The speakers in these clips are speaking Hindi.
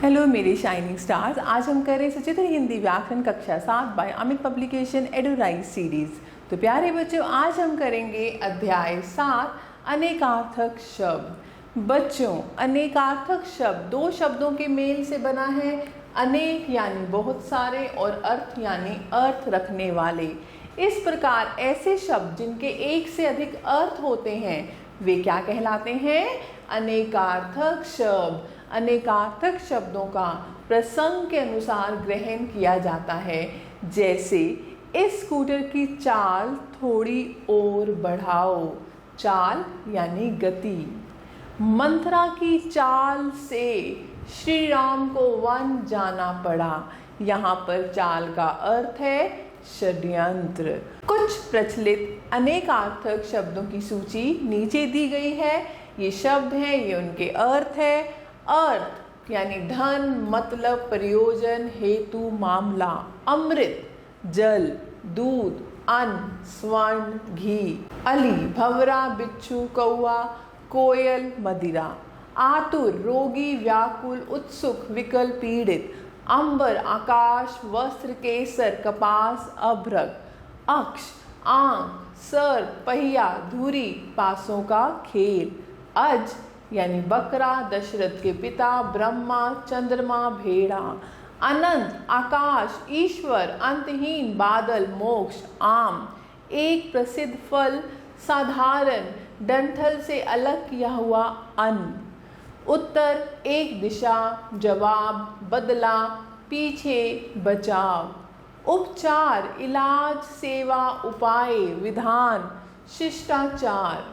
हेलो मेरे शाइनिंग स्टार्स। आज हम कर रहे हैं सचित्र हिंदी व्याकरण कक्षा 7 बाय अमित पब्लिकेशन एडोराइज सीरीज। तो प्यारे बच्चों, आज हम करेंगे अध्याय 7 अनेकार्थक शब्द। बच्चों, अनेकार्थक शब्द दो शब्दों के मेल से बना है। अनेक यानी बहुत सारे और अर्थ यानी अर्थ रखने वाले। इस प्रकार ऐसे शब्द जिनके एक से अधिक अर्थ होते हैं वे क्या कहलाते हैं? अनेकार्थक शब्द। अनेकार्थक शब्दों का प्रसंग के अनुसार ग्रहण किया जाता है। जैसे इस स्कूटर की चाल थोड़ी और बढ़ाओ। चाल यानी गति। मंथरा की चाल से श्री राम को वन जाना पड़ा। यहाँ पर चाल का अर्थ है षड्यंत्र। कुछ प्रचलित अनेकार्थक शब्दों की सूची नीचे दी गई है। ये शब्द हैं, ये उनके अर्थ है। अर्थ यानी धन, मतलब, प्रयोजन, हेतु, मामला। अमृत, जल, दूध, अन्न, स्वर्ण, घी। अली, भंवरा, बिच्छू, कौआ, कोयल, मदिरा। आतुर, रोगी, व्याकुल, उत्सुक, विकल, पीड़ित। अंबर, आकाश, वस्त्र, केसर, कपास, अभ्रक। अक्ष, आंख, सर, पहिया, धुरी, पासों का खेल। अज यानी बकरा, दशरथ के पिता, ब्रह्मा, चंद्रमा, भेड़ा। अनंत, आकाश, ईश्वर, अंतहीन, बादल, मोक्ष। आम, एक प्रसिद्ध फल, साधारण, डंठल से अलग किया हुआ अन्न। उत्तर, एक दिशा, जवाब, बदला, पीछे, बचाव। उपचार, इलाज, सेवा, उपाय, विधान, शिष्टाचार।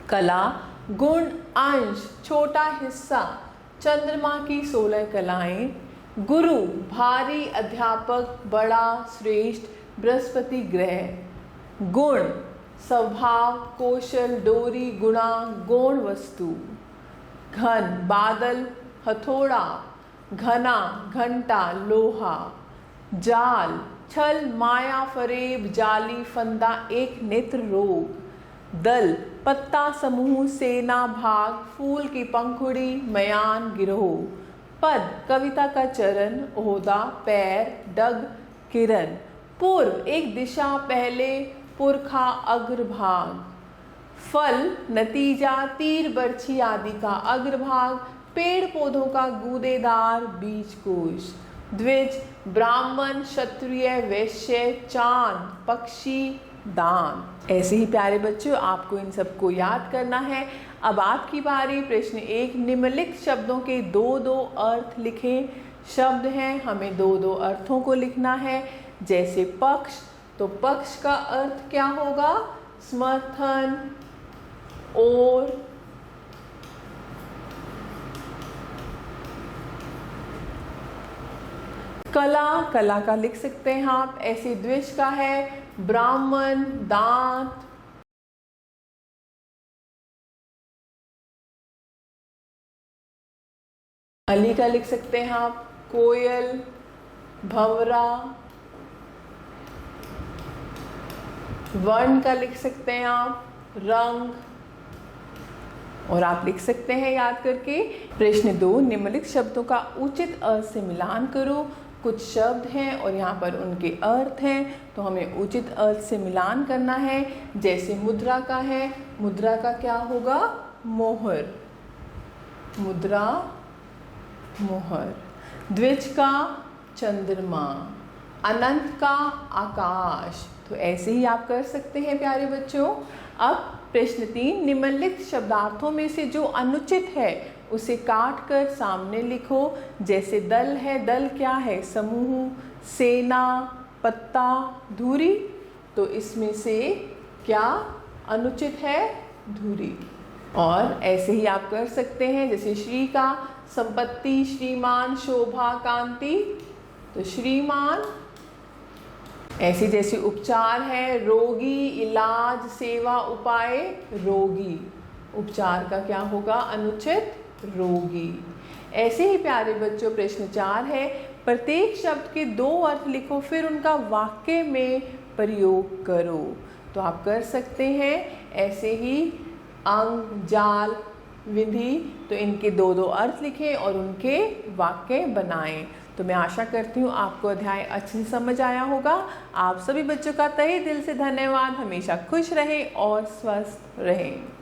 कला, गुण, अंश, छोटा हिस्सा, चंद्रमा की 16 कलाएं। गुरु, भारी, अध्यापक, बड़ा, श्रेष्ठ, बृहस्पति ग्रह। गुण, स्वभाव, कौशल, डोरी, गुणा, गौण वस्तु। घन, बादल, हथौड़ा, घना, घंटा, लोहा। जाल, छल, माया, फरेब, जाली, फंदा, एक नेत्र रोग। दल, पत्ता, समूह, सेना, भाग, फूल की पंखुड़ी, मयान, गिरोह। पद, कविता का चरण, ओहदा, पैर, डग, किरण। पूर्व, एक दिशा, पहले, पुरखा, अग्रभाग। फल, नतीजा, तीर, बर्छी आदि का अग्रभाग। पेड़ पौधों का गूदेदार, बीजकोश। द्विज, ब्राह्मण, क्षत्रिय, वैश्य, चांद, पक्षी, दान। ऐसे ही प्यारे बच्चों, आपको इन सबको याद करना है। अब आपकी बारी। प्रश्न 1, निम्नलिखित शब्दों के दो दो अर्थ लिखें। शब्द हैं, हमें दो दो अर्थों को लिखना है। जैसे पक्ष, तो पक्ष का अर्थ क्या होगा? समर्थन और कला, कला का लिख सकते हैं आप। ऐसे द्विज का है ब्राह्मण, दांत। अली का लिख सकते हैं आप कोयल, भंवरा। वर्ण का लिख सकते हैं आप रंग। और आप लिख सकते हैं याद करके। प्रश्न 2, निम्नलिखित शब्दों का उचित अर्थ से मिलान करो। कुछ शब्द हैं और यहाँ पर उनके अर्थ हैं, तो हमें उचित अर्थ से मिलान करना है। जैसे मुद्रा का है, मुद्रा का क्या होगा? मोहर। मुद्रा, मोहर। द्विज का चंद्रमा। अनंत का आकाश। तो ऐसे ही आप कर सकते हैं प्यारे बच्चों। अब प्रश्न 3, निम्नलिखित शब्दार्थों में से जो अनुचित है उसे काट कर सामने लिखो। जैसे दल है, दल क्या है? समूह, सेना, पत्ता, धुरी। तो इसमें से क्या अनुचित है? धुरी। और ऐसे ही आप कर सकते हैं। जैसे श्री का संपत्ति, श्रीमान, शोभा, कांति। तो श्रीमान। ऐसे जैसे उपचार है, रोगी, इलाज, सेवा, उपाय, रोगी। उपचार का क्या होगा? अनुचित, रोगी। ऐसे ही प्यारे बच्चों प्रश्न 4 है, प्रत्येक शब्द के दो अर्थ लिखो, फिर उनका वाक्य में प्रयोग करो। तो आप कर सकते हैं ऐसे ही अंग, जाल, विधि, तो इनके दो दो अर्थ लिखें और उनके वाक्य बनाएं। तो मैं आशा करती हूँ आपको अध्याय अच्छे से समझ आया होगा। आप सभी बच्चों का तहे दिल से धन्यवाद। हमेशा खुश रहें और स्वस्थ रहें।